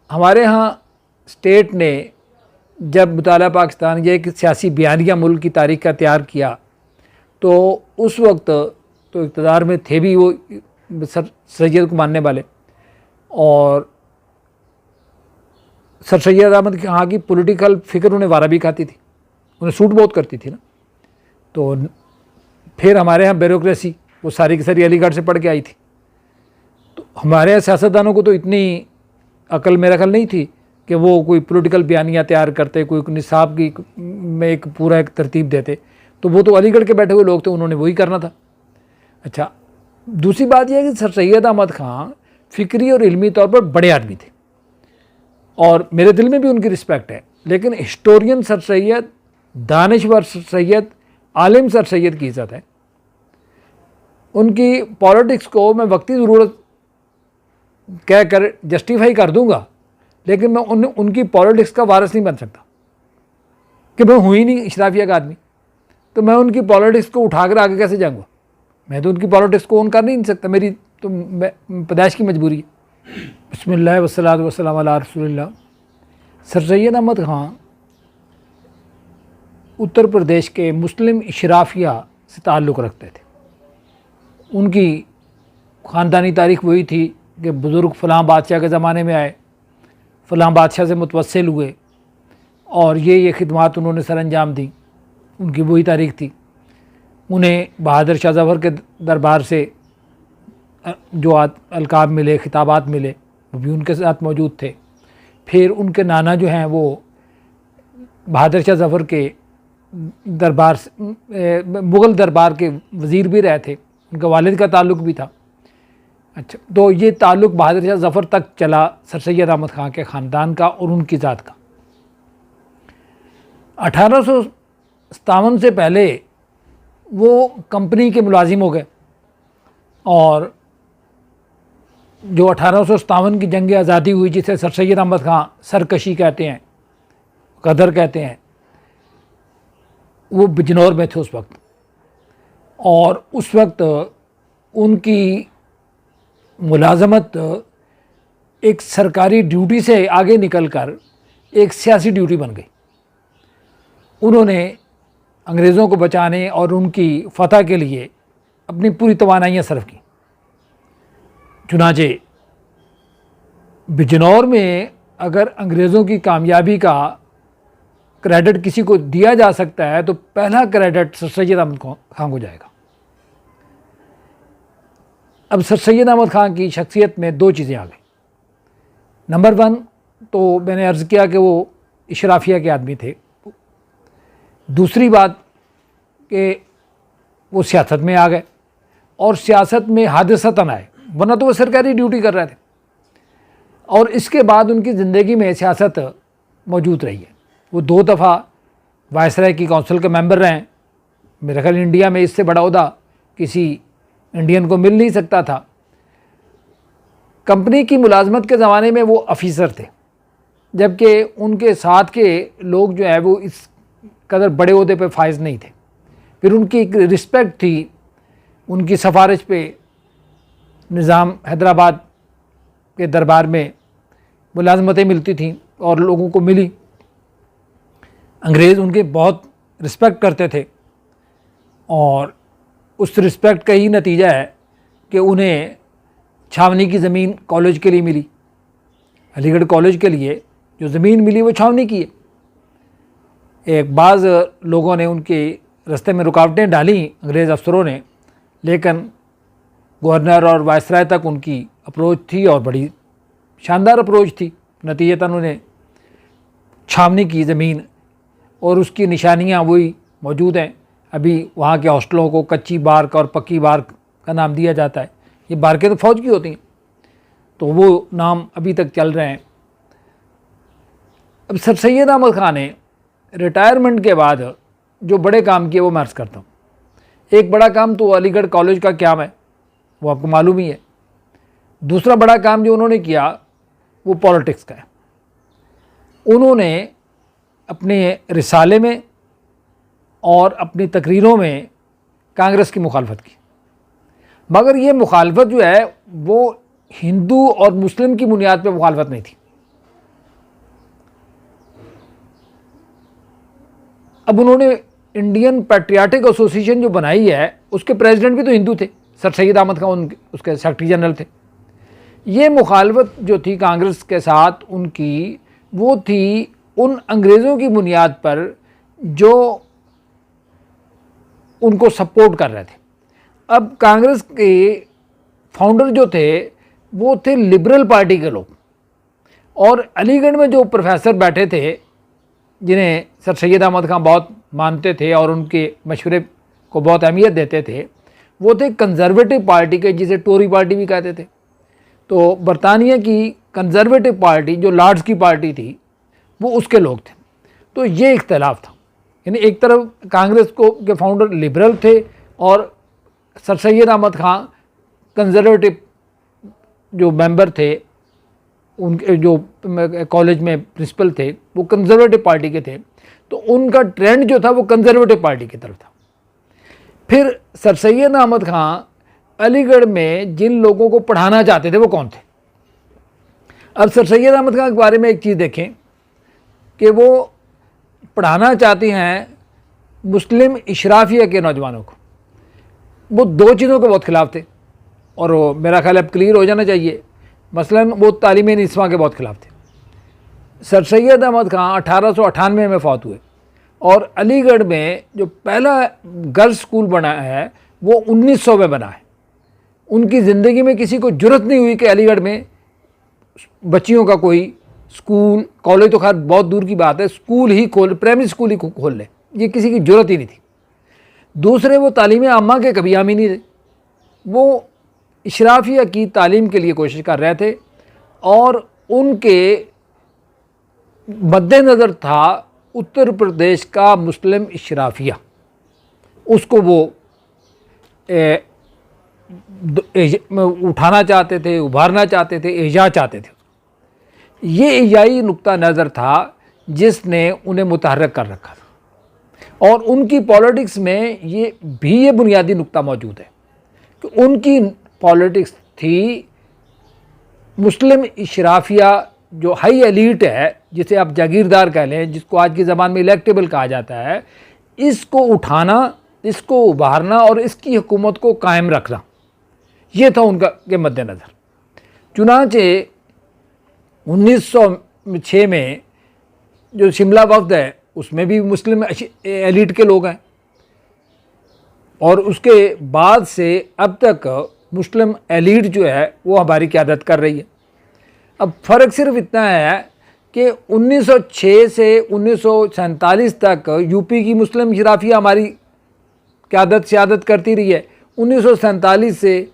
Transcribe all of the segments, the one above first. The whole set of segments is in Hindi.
हमारे यहाँ स्टेट ने जब मुताला पाकिस्तान ये एक सियासी बयानिया मुल्क की तारीख का तैयार किया तो उस वक्त तो इक़्तिदार में थे भी वो सर सैयद को मानने वाले, और सर सैयद अहमद खां की पॉलिटिकल फ़िक्र उन्हें वारा भी खाती थी, उन्हें सूट बहुत करती थी ना। तो फिर हमारे यहाँ ब्यूरोक्रेसी वो सारी की सारी अलीगढ़ से पढ़ के आई थी। तो हमारे यहाँ सियासतदानों को तो इतनी अकल मेरा ख्याल नहीं थी कि वो कोई पॉलिटिकल बयानियाँ तैयार करते, कोई निसाब की में एक पूरा एक तरतीब देते। तो वो तो अलीगढ़ के बैठे हुए लोग थे, उन्होंने वही करना था। अच्छा, दूसरी बात यह है कि सर सैयद अहमद खां फ़िक्री और इल्मी तौर पर बड़े आदमी थे और मेरे दिल में भी उनकी रिस्पेक्ट है, लेकिन हिस्टोरियन सर सैयद, दानिश्वर सर सैयद, आलिम सर सैयद की इज़्ज़त है। उनकी पॉलिटिक्स को मैं वक्ती ज़रूरत कह कर जस्टिफाई कर दूंगा, लेकिन मैं उनकी पॉलिटिक्स का वारिस नहीं बन सकता कि मैं हूँ ही नहीं इशराफिया का आदमी। तो मैं उनकी पॉलिटिक्स को उठाकर आगे कैसे जाऊँगा? मैं तो उनकी पॉलिटिक्स को ऑन कर नहीं सकता, मेरी तो पैदाइश की मजबूरी है। बिस्मिल्लाह वस्सलातु वस्सलामु अला रसूलिल्लाह। सर सैयद अहमद खां उत्तर प्रदेश के मुस्लिम इशराफिया से ताल्लुक़ रखते थे। उनकी ख़ानदानी तारीख़ वही थी कि बुज़ुर्ग फ़लाँ बादशाह के ज़माने में आए, फ़लाँ बादशाह से मुतवस्सिल हुए और ये खिदमात उन्होंने सर अंजाम दी। उनकी वही तारीख़ थी। उन्हें बहादुर शाह ज़फ़र के दरबार से जो अलकाब मिले, खिताबात मिले, वो भी उनके साथ मौजूद थे। फिर उनके नाना जो हैं वो बहादुर शाह ज़फ़र के दरबार मुग़ल दरबार के वज़ीर भी रहे थे, उनका वालिद का ताल्लुक़ भी था। अच्छा, तो ये ताल्लुक़ बहादुर शाह ज़फ़र तक चला सर सैयद अहमद खां के ख़ानदान का और उनकी ज़ात का। 1857 से पहले वो कंपनी के मुलाजिम हो गए और जो 1857 की जंग आज़ादी हुई, जिसे सर सैयद अहमद खां सरकशी कहते हैं, गदर कहते हैं, वो बिजनौर में थे उस वक्त। और उस वक्त उनकी मुलाजमत एक सरकारी ड्यूटी से आगे निकलकर एक सियासी ड्यूटी बन गई। उन्होंने अंग्रेज़ों को बचाने और उनकी फ़तह के लिए अपनी पूरी तवानाइयाँ सर्व की। चुनांचे बिजनौर में अगर अंग्रेज़ों की कामयाबी का क्रेडिट किसी को दिया जा सकता है तो पहला क्रेडिट सर सैयद अहमद खां को जाएगा। अब सर सैयद अहमद खां की शख्सियत में दो चीज़ें आ गई। नंबर 1 तो मैंने अर्ज़ किया कि वो इशराफिया के आदमी थे। दूसरी बात कि वो सियासत में आ गए और सियासत में हादसतन आए, वरना तो वो सरकारी ड्यूटी कर रहे थे। और इसके बाद उनकी ज़िंदगी में सियासत मौजूद रही है। वो 2 दफ़ा वायसराय की काउंसिल के मेंबर रहे हैं। मेरा ख्याल इंडिया में इससे बड़ा ओहदा किसी इंडियन को मिल नहीं सकता था। कंपनी की मुलाजमत के ज़माने में वो अफीसर थे, जबकि उनके साथ के लोग जो है वो इस कदर बड़े ओहदे पे फाइज नहीं थे। फिर उनकी एक रिस्पेक्ट थी, उनकी सिफारिश पे निज़ाम हैदराबाद के दरबार में मुलाजमतें मिलती थीं और लोगों को मिली। अंग्रेज़ उनके बहुत रिस्पेक्ट करते थे और उस रिस्पेक्ट का ही नतीजा है कि उन्हें छावनी की ज़मीन कॉलेज के लिए मिली। अलीगढ़ कॉलेज के लिए जो ज़मीन मिली वो छावनी की है। एक बाज़ लोगों ने उनके रास्ते में रुकावटें डाली, अंग्रेज़ अफसरों ने, लेकिन गवर्नर और वायसराय तक उनकी अप्रोच थी और बड़ी शानदार अप्रोच थी। नतीजतन उन्हें छावनी की ज़मीन और उसकी निशानियाँ वही मौजूद हैं। अभी वहाँ के हॉस्टलों को कच्ची बार्क और पक्की बार्क का नाम दिया जाता है। ये बार्कें तो फ़ौज की होती हैं, तो वो नाम अभी तक चल रहे हैं। अब सर सैयद अहमद खां ने रिटायरमेंट के बाद जो बड़े काम किए वो मैं अर्ज़ करता हूँ। एक बड़ा काम तो अलीगढ़ कॉलेज का क्या है, वो आपको मालूम ही है। दूसरा बड़ा काम जो उन्होंने किया वो पॉलिटिक्स का है। उन्होंने अपने रिसाले में और अपनी तकरीरों में कांग्रेस की मुखालफत की, मगर ये मुखालफत जो है वो हिंदू और मुस्लिम की बुनियाद पर मुखालफत नहीं थी। अब उन्होंने इंडियन पैट्रियाटिक एसोसिएशन जो बनाई है उसके प्रेसिडेंट भी तो हिंदू थे, सर सैयद अहमद खान उसके सेक्रेटरी जनरल थे। ये मुखालफत जो थी कांग्रेस के साथ उनकी, वो थी उन अंग्रेज़ों की बुनियाद पर जो उनको सपोर्ट कर रहे थे। अब कांग्रेस के फाउंडर जो थे वो थे लिबरल पार्टी के लोग, और अलीगढ़ में जो प्रोफेसर बैठे थे जिन्हें सर सैयद अहमद खान बहुत मानते थे और उनके मशवरे को बहुत अहमियत देते थे, वो थे कंजर्वेटिव पार्टी के, जिसे टोरी पार्टी भी कहते थे। तो बरतानिया की कंजर्वेटिव पार्टी जो लॉर्ड्स की पार्टी थी वो उसके लोग थे। तो ये इख्तलाफ था, यानी एक तरफ कांग्रेस को के फाउंडर लिबरल थे और सर सैयद अहमद खान कंजर्वेटिव जो मेंबर थे, उनके जो कॉलेज में प्रिंसिपल थे वो कंजर्वेटिव पार्टी के थे, तो उनका ट्रेंड जो था वो कंजर्वेटिव पार्टी की तरफ था। फिर सर सैयद अहमद खान अलीगढ़ में जिन लोगों को पढ़ाना चाहते थे वो कौन थे? अब सर सैयद अहमद खान के बारे में एक चीज़ देखें कि वो पढ़ाना चाहते हैं मुस्लिम इशराफिया के नौजवानों को। वो दो चीज़ों के बहुत खिलाफ थे, और वो मेरा ख्याल अब क्लियर हो जाना चाहिए। मसलन वो तालीम निस्वा के बहुत खिलाफ थे। सर सैयद अहमद खान 1898 में फौत हुए, और अलीगढ़ में जो पहला गर्ल्स स्कूल बना है वो 1900 में बना है। उनकी ज़िंदगी में किसी को जुर्रत नहीं हुई कि अलीगढ़ में बच्चियों का कोई स्कूल, कॉलेज तो खैर बहुत दूर की बात है, स्कूल ही प्राइमरी स्कूल ही खोल ले, ये किसी की ज़रूरत ही नहीं थी। दूसरे, वो तालीम आमा के कभी हामी नहीं थे, वो इशराफिया की तालीम के लिए कोशिश कर रहे थे, और उनके मद्देनज़र था उत्तर प्रदेश का मुस्लिम इशराफिया, उसको वो उठाना चाहते थे, उभारना चाहते थे, एजा चाहते थे। ये एजाई नुक्ता नज़र था जिसने उन्हें मुतहर्रिक कर रखा था, और उनकी पॉलिटिक्स में ये बुनियादी नुक्ता मौजूद है कि उनकी पॉलिटिक्स थी मुस्लिम इशराफिया जो हाई एलीट है, जिसे आप जागीरदार कह लें, जिसको आज की ज़बान में इलेक्टेबल कहा जाता है, इसको उठाना, इसको उभारना और इसकी हुकूमत को कायम रखना, ये था उनका के मद्देनज़र। चुनांचे 1906 में जो शिमला वफ्द है उसमें भी मुस्लिम एलीट के लोग हैं, और उसके बाद से अब तक मुस्लिम एलीट जो है वो हमारी क़यादत कर रही है। अब फ़र्क सिर्फ इतना है कि 1906 से 1947 तक यूपी की मुस्लिम इशराफिया हमारी क़यादत सियादत करती रही है। 1947 से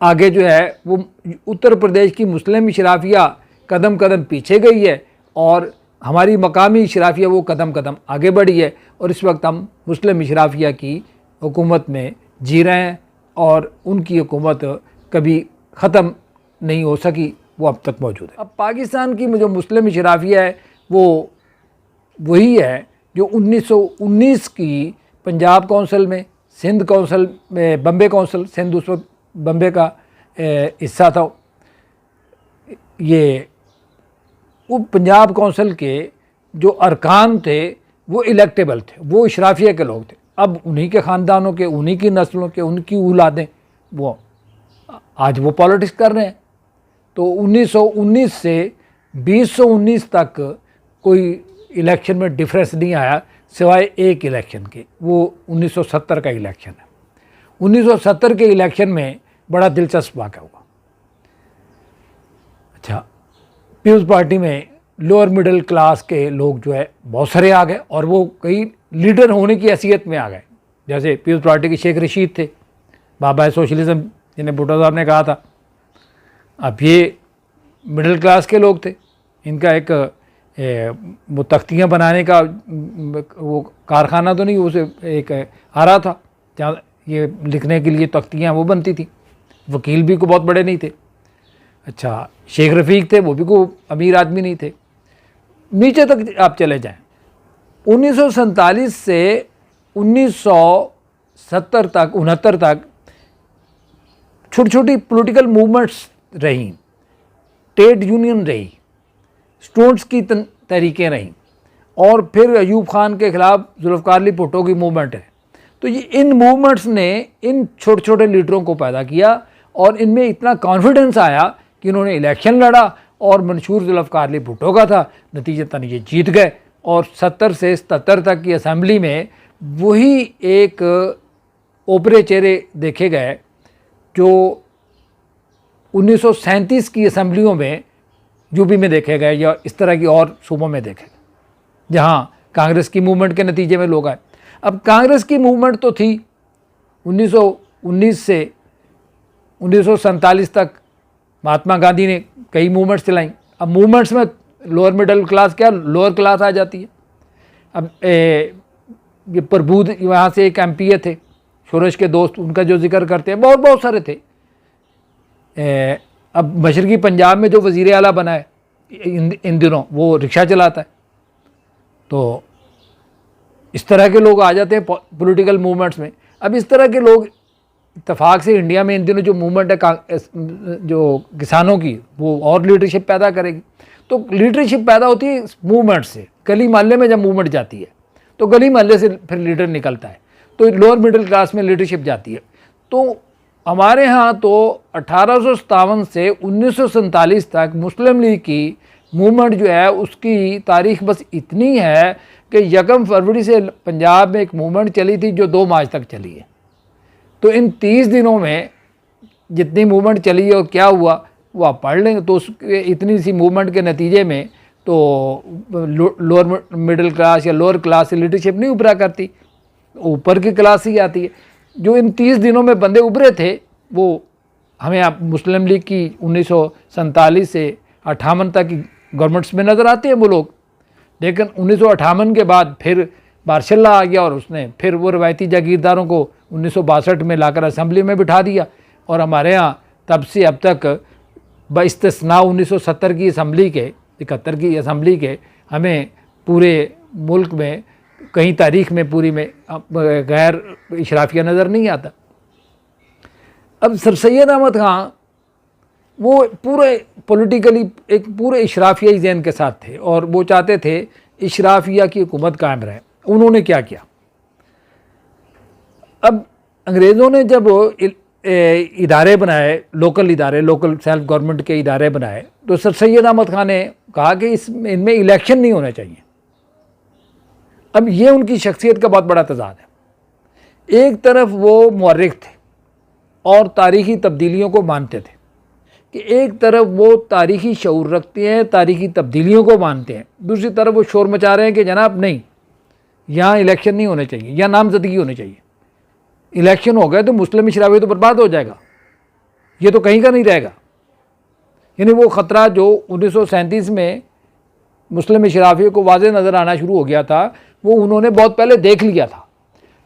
आगे जो है वो उत्तर प्रदेश की मुस्लिम इशराफिया कदम कदम पीछे गई है, और हमारी मकामी इशराफिया वो कदम कदम आगे बढ़ी है, और इस वक्त हम मुस्लिम इशराफिया की हुकूमत में जी रहे हैं, और उनकी हुकूमत कभी ख़त्म नहीं हो सकी, वो अब तक मौजूद है। अब पाकिस्तान की जो मुस्लिम इशराफिया है वो वही है जो 1919 की पंजाब काउंसिल में, सिंध काउंसिल में, बम्बे काउंसिल, सिंध उस वक्त बम्बे का हिस्सा था, ये वो पंजाब काउंसिल के जो अरकान थे वो इलेक्टेबल थे, वो इशराफिया के लोग थे। अब उन्हीं के ख़ानदानों के, उन्हीं की नस्लों के, उनकी औलादें वो आज वो पॉलिटिक्स कर रहे हैं। तो 1919 से 2019 तक कोई इलेक्शन में डिफरेंस नहीं आया सिवाय एक इलेक्शन के, वो 1970 का इलेक्शन है। 1970 के इलेक्शन में बड़ा दिलचस्प वाक़या हुआ। अच्छा, पीपल्स पार्टी में लोअर मिडिल क्लास के लोग जो है बहुत सारे आ गए, और वो कई लीडर होने की हैसियत में आ गए। जैसे पीपल्स पार्टी के शेख रशीद थे, बाबा सोशलिज्म जिन्हें भुट्टो साहब ने कहा था। अब ये मिडिल क्लास के लोग थे, इनका एक वो तख्तियाँ बनाने का वो कारखाना तो नहीं, उसे एक आ रहा था जहाँ ये लिखने के लिए तख्तियाँ वो बनती थी। वकील भी को बहुत बड़े नहीं थे। अच्छा, शेख रफ़ीक थे, वो भी को अमीर आदमी नहीं थे। नीचे तक आप चले जाएं, 1947 से 1970 तक 69 तक छोटी छोटी पॉलिटिकल मूवमेंट्स रहीं, ट्रेड यूनियन रही, स्टूडेंट्स की तहरीकें रहीं, और फिर अयूब खान के ख़िलाफ़ जुल्फ़िकार अली भुट्टो की मूवमेंट है। तो ये इन मूवमेंट्स ने इन छोटे छोटे लीडरों को पैदा किया और इनमें इतना कॉन्फिडेंस आया कि इन्होंने इलेक्शन लड़ा और मंशूर जुल्फ़िकार अली भुट्टो का था, नतीजतन ये जीत गए और 70 से 77 तक की असम्बली में वही एक ओपरे चेहरे देखे गए जो 1937 की असम्बलियों में यूपी में देखे गए या इस तरह की और सूबों में देखे गए जहाँ कांग्रेस की मूवमेंट के नतीजे में लोग आए। अब कांग्रेस की मूवमेंट तो थी 1919 से 1947 तक महात्मा गांधी ने कई मूवमेंट्स चलाई। अब मूवमेंट्स में लोअर मिडिल क्लास क्या लोअर क्लास आ जाती है। अब ये प्रबुद्ध वहाँ से एक एमपीए थे, शोरश के दोस्त, उनका जो जिक्र करते हैं, बहुत सारे थे। अब मशरकी पंजाब में जो वज़ीर आला बना है इन दिनों वो रिक्शा चलाता है। तो इस तरह के लोग आ जाते हैं पॉलिटिकल मूवमेंट्स में। अब इस तरह के लोग इत्तेफाक से इंडिया में इन दिनों जो मूवमेंट है जो किसानों की, वो और लीडरशिप पैदा करेगी। तो लीडरशिप पैदा होती है मूवमेंट से। गली मोहल्ले में जब मूवमेंट जाती है तो गली मोहल्ले से फिर लीडर निकलता है, तो लोअर मिडिल क्लास में लीडरशिप जाती है। तो हमारे यहाँ तो 1857 से 1947 तक मुस्लिम लीग की मूवमेंट जो है उसकी तारीख बस इतनी है कि 1 फरवरी से पंजाब में एक मूवमेंट चली थी जो 2 मार्च तक चली है। तो इन 30 दिनों में जितनी मूवमेंट चली है और क्या हुआ वो आप पढ़ लेंगे। तो इतनी सी मूवमेंट के नतीजे में तो लोअर मिडिल क्लास या लोअर क्लास से लीडरशिप नहीं उभरा करती, ऊपर की क्लास ही आती है। जो इन 30 दिनों में बंदे उभरे थे वो हमें आप मुस्लिम लीग की 1947 से 58 तक की गवर्नमेंट्स में नज़र आते हैं वो लोग। लेकिन 1958 के बाद फिर मार्शल लॉ आ गया और उसने फिर वो रवायती जागीरदारों को 1962 में लाकर असम्बली में बिठा दिया। और हमारे यहाँ तब से अब तक बइस्तिस्ना 1970 की असम्बली के 71 की असम्बली के हमें पूरे मुल्क में कहीं तारीख में पूरी में गैर इशराफिया नज़र नहीं आता। अब सर सैयद अहमद ख़ान वो पूरे पॉलिटिकली एक पूरे इशराफियाई ज़हन के साथ थे और वो चाहते थे इशराफिया की हुकूमत कायम रहे। उन्होंने क्या किया, अब अंग्रेज़ों ने जब इदारे बनाए, लोकल सेल्फ गवर्नमेंट के इदारे बनाए, तो सर सैयद अहमद ख़ान ने कहा कि इनमें इलेक्शन नहीं होने चाहिए। अब ये उनकी शख्सियत का बहुत बड़ा तज़ाद है। एक तरफ वो मुअर्रिख थे और तारीख़ी तब्दीलियों को मानते थे कि एक तरफ वो तारीख़ी शऊर रखते हैं, तारीख़ी तब्दीलियों को मानते हैं, दूसरी तरफ वो शोर मचा रहे हैं कि जनाब नहीं, यहाँ इलेक्शन नहीं होने चाहिए, यहाँ नामजदगी होनी चाहिए। इलेक्शन हो गए तो मुस्लिम इशराफिया तो बर्बाद हो जाएगा, ये तो कहीं का नहीं रहेगा। यानी वो ख़तरा जो 1937 में मुस्लिम इशराफिया को वाज़ेह नज़र आना शुरू हो गया था वो उन्होंने बहुत पहले देख लिया था।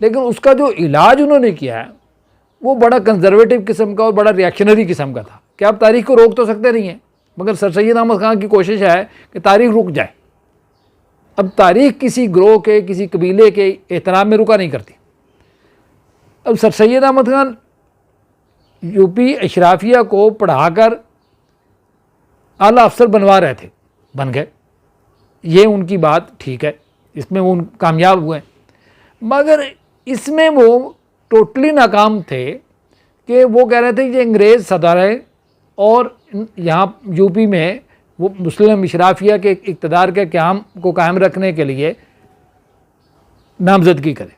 लेकिन उसका जो इलाज उन्होंने किया है वो बड़ा कंजर्वेटिव किस्म का और बड़ा रिएक्शनरी किस्म का था कि आप तारीख़ को रोक तो सकते नहीं हैं, मगर सर सैयद अहमद ख़ान की कोशिश है कि तारीख़ रुक जाए। अब तारीख़ किसी ग्रोह के, किसी कबीले के एहतराम में रुका नहीं करती। अब सर सैयद अहमद ख़ान यूपी इशराफिया को पढ़ाकर आला अफसर बनवा रहे थे, बन गए, ये उनकी बात ठीक है, इसमें वो कामयाब हुए। मगर इसमें वो टोटली नाकाम थे कि वो कह रहे थे कि अंग्रेज़ सदा रहे और यहाँ यूपी में वो मुस्लिम इशराफिया के इक़्तिदार के क़याम को कायम रखने के लिए नामजदगी करे।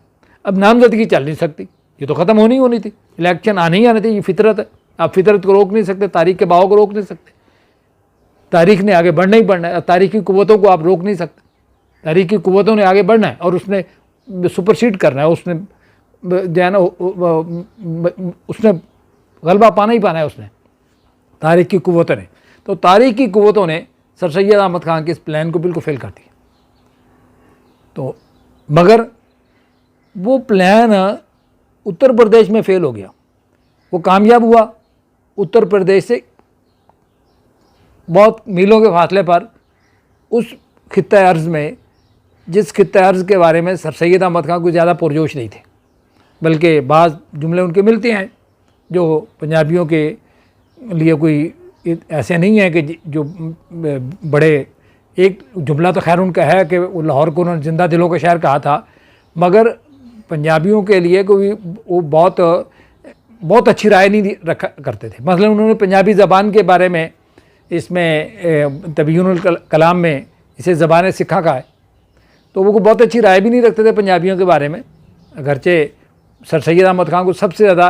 अब नामजदगी चल नहीं सकती, ये तो ख़त्म होनी थी, इलेक्शन आने ही आने थे, ये फितरत है। आप फितरत को रोक नहीं सकते, तारीख़ के बहाव को रोक नहीं सकते, तारीख़ ने आगे बढ़ना ही बढ़ना है। तारीख़ी कुव्वतों को आप रोक नहीं सकते, तारीख़ी कुव्वतों ने आगे बढ़ना है और उसने सुपरसीड करना है, उसने जो है ना उसने गलबा पाना ही पाना है, उसने तारीख़ की कुव्वतों ने। तो तारीख़ की कुव्वतों ने सर सैयद अहमद ख़ान के इस प्लान को बिल्कुल फेल कर दिया। तो मगर वो प्लान उत्तर प्रदेश में फेल हो गया, वो कामयाब हुआ। उत्तर प्रदेश से बहुत मीलों के फासले पर उस खित्ते अर्ज़ में, जिस खित्ते अर्ज़ के बारे में सर सैयद अहमद ख़ान को ज़्यादा पुरजोश नहीं थे, बल्कि बाज़ जुमले उनके मिलते हैं जो पंजाबियों के लिए कोई ऐसे नहीं है कि जो बड़े एक जुमला तो खैर उनका है कि लाहौर को उन्होंने जिंदा दिलों का शहर कहा था, मगर पंजाबियों के लिए कोई वो बहुत अच्छी राय नहीं रखा करते थे। मसलन उन्होंने पंजाबी ज़बान के बारे में इसमें तबयीनुल कलाम में इसे ज़बान सिखा कहा है, तो वो बहुत अच्छी राय भी नहीं रखते थे पंजाबियों के बारे में। अगरचे सर सैयद अहमद ख़ान को सबसे ज़्यादा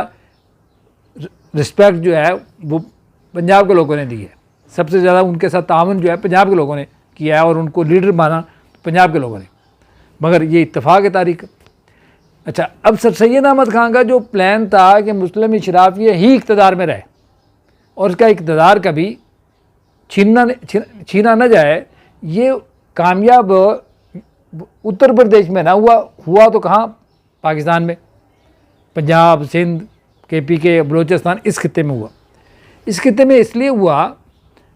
रिस्पेक्ट जो है वो पंजाब के लोगों ने दी है, सबसे ज़्यादा उनके साथ तावन जो है पंजाब के लोगों ने किया है और उनको लीडर माना पंजाब के लोगों ने, मगर ये इत्तेफाक है तारीख। अच्छा, अब सर सैयद अहमद ख़ान का जो प्लान था कि मुस्लिम इशराफिया ही इक़्तिदार में रहे और उसका इक़्तिदार कभी छीना न जाए, ये कामयाब उत्तर प्रदेश में ना हुआ तो कहाँ, पाकिस्तान में, पंजाब, सिंध, KPK, बलूचिस्तान, इस खित्ते में हुआ। इस खित्ते में इसलिए हुआ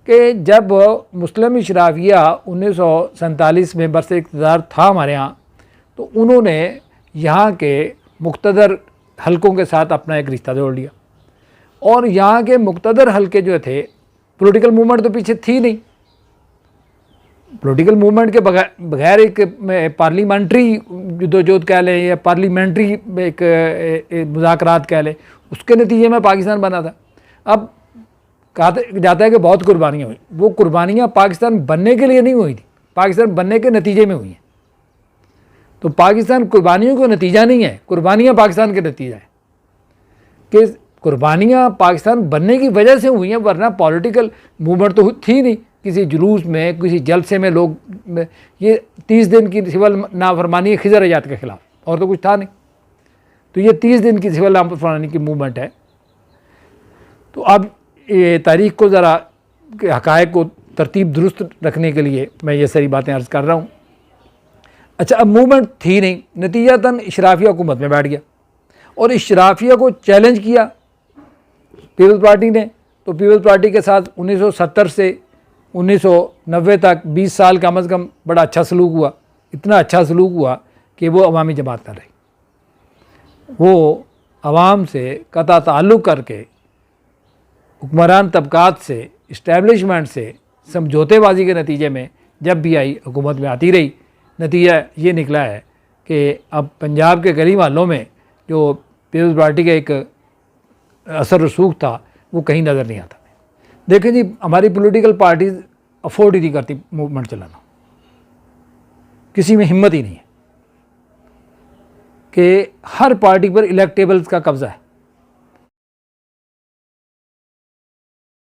कि जब मुस्लिम इशराफिया 1947 में बरसे इक़्तिदार था हमारे यहाँ, तो उन्होंने यहाँ के मुक़्तदर हलकों के साथ अपना एक रिश्ता जोड़ लिया और यहाँ के मुक़्तदर हलके जो थे, पॉलिटिकल मूवमेंट तो पीछे थी नहीं, पॉलिटिकल मूवमेंट के बगैर एक पार्लियामेंट्री जदोजहद कह लें या पार्लियामेंट्री एक मुज़ाकरात कह लें, उसके नतीजे में पाकिस्तान बना था। अब कहा जाता है कि बहुत कुर्बानियाँ हुई, वो कुर्बानियाँ पाकिस्तान बनने के लिए नहीं हुई थी, पाकिस्तान बनने के नतीजे में हुई हैं। तो पाकिस्तान कुर्बानियों का नतीजा नहीं है, कुर्बानियाँ पाकिस्तान के नतीजा है कि कुर्बानियाँ पाकिस्तान बनने की वजह से हुई हैं, वरना पॉलिटिकल मूवमेंट तो थी नहीं। किसी जुलूस में, किसी जलसे में लोग ये 30 दिन की सिविल नाफरमानी खिज़र आज़ाद के ख़िलाफ़, और तो कुछ था नहीं। तो ये 30 दिन की सिविल नाफरमानी की मूवमेंट है। तो अब ये तारीख़ को ज़रा हक़ाइक़ को तरतीब दुरुस्त रखने के लिए मैं ये सारी बातें अर्ज़ कर रहा हूँ। अच्छा, अब मूवमेंट थी नहीं, नतीजतन इशराफिया हुकूमत में बैठ गया और इशराफिया को चैलेंज किया पीपल्स पार्टी ने। तो पीपल्स पार्टी के साथ 1970 से 1990 तक 20 साल कम अज़ कम बड़ा अच्छा सलूक हुआ, इतना अच्छा सलूक हुआ कि वो अवामी जमात कर रही, वो अवाम से कता ताल्लुक़ करके हुक्मरान तबकात से, इस्टेब्लिशमेंट से समझौतेबाजी के नतीजे में जब भी आई हुकूमत में आती रही। नतीजा ये निकला है कि अब पंजाब के गली मोहल्लों में जो पीपल्स पार्टी का एक असर रसूख था वो कहीं नज़र नहीं आता। देखें जी, हमारी पॉलिटिकल पार्टीज़ अफोर्ड ही नहीं करती मूवमेंट चलाना, किसी में हिम्मत ही नहीं है कि हर पार्टी पर इलेक्टेबल्स का कब्ज़ा है।